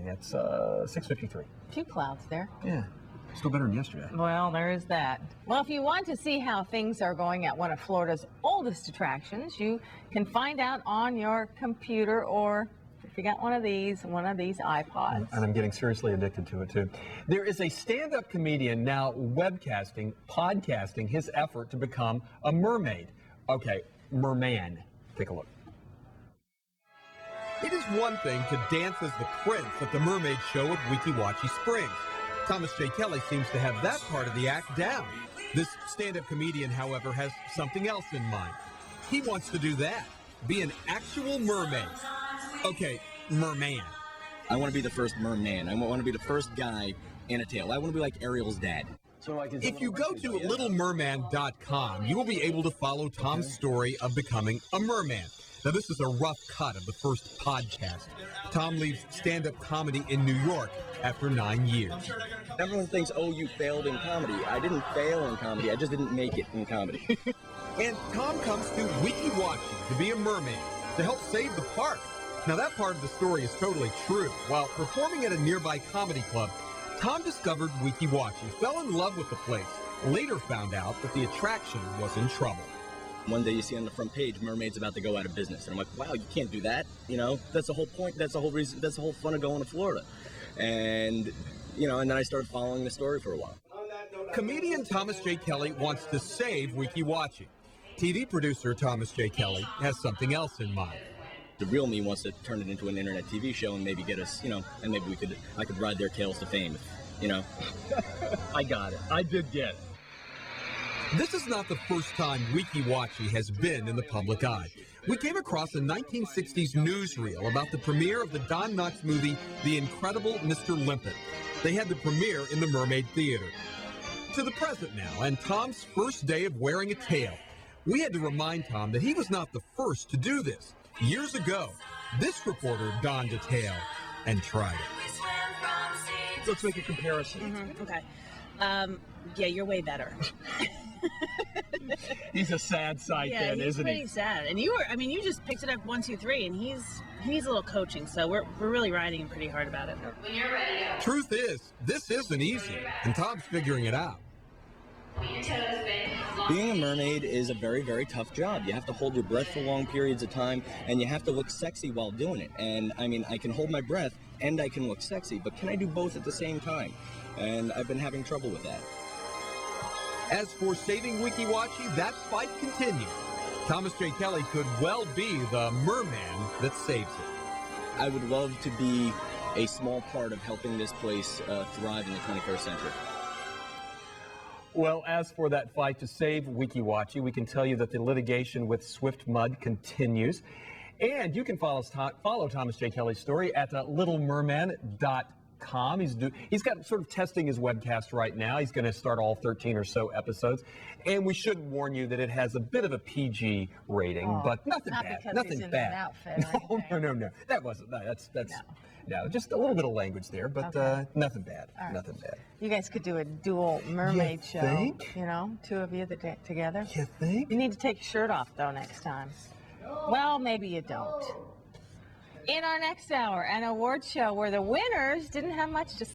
It's 6:53. Few clouds there. Yeah, still better than yesterday. Well, there is that. Well, if you want to see how things are going at one of Florida's oldest attractions, you can find out on your computer, or if you got one of these iPods. And I'm getting seriously addicted to it, too. There is a stand-up comedian now podcasting his effort to become a mermaid. Okay, Merman. Take a look. It is one thing to dance as the prince at the Mermaid Show at Weeki Springs. Thomas J. Kelly seems to have that part of the act down. This stand-up comedian, however, has something else in mind. He wants to do that, be an actual mermaid. Okay, merman. I want to be the first merman. I want to be the first guy in a tail. I want to be like Ariel's dad. If you go to littlemerman.com, you will be able to follow Tom's story of becoming a merman. Now, this is a rough cut of the first podcast. Tom leaves stand-up comedy in New York after 9 years. Everyone thinks, oh, you failed in comedy. I didn't fail in comedy. I just didn't make it in comedy. And Tom comes to Weeki to be a mermaid to help save the park. Now, that part of the story is totally true. While performing at a nearby comedy club, Tom discovered Weeki, fell in love with the place, later found out that the attraction was in trouble. One day you see on the front page, Mermaid's about to go out of business. And I'm like, wow, you can't do that. You know, that's the whole point. That's the whole reason. That's the whole fun of going to Florida. And, you know, and then I started following the story for a while. Comedian Thomas J. Kelly wants to save Weeki. TV producer Thomas J. Kelly has something else in mind. The real me wants to turn it into an internet TV show and maybe get us, you know, and maybe I could ride their tails to fame, you know. I got it. I did get it. This is not the first time Weeki has been in the public eye. We came across a 1960s newsreel about the premiere of the Don Knotts movie, The Incredible Mr. Limpet. They had the premiere in the Mermaid Theater. To the present now, and Tom's first day of wearing a tail. We had to remind Tom that he was not the first to do this. Years ago, this reporter donned a tail and tried it. Let's make a comparison. Okay. Yeah, you're way better. He's a sad sight then, isn't he? Yeah, he's pretty sad. And you just picked it up 1, 2, 3, and he needs a little coaching, so we're really riding him pretty hard about it. When you're ready, Truth is, this isn't easy, and Tom's figuring it out. Being a mermaid is a very, very tough job. You have to hold your breath for long periods of time, and you have to look sexy while doing it. And, I mean, I can hold my breath, and I can look sexy, but can I do both at the same time? And I've been having trouble with that. As for saving Weeki, that fight continues. Thomas J. Kelly could well be the merman that saves it. I would love to be a small part of helping this place thrive in the 21st century. Well, as for that fight to save Weeki, we can tell you that the litigation with Swift Mud continues. And you can follow Thomas J. Kelly's story at littlemerman.com. He's got sort of testing his webcast right now. He's going to start all 13 or so episodes. And we should warn you that it has a bit of a PG rating, but nothing not bad. because Nothing he's in bad. an outfit or anything. No. That wasn't. That's no, just a little bit of language there, but nothing bad. All right. Nothing bad. You guys could do a dual mermaid show. Think? You know, two of you together. You think? You need to take your shirt off, though, next time. Well, maybe you don't. In our next hour, an award show where the winners didn't have much to say.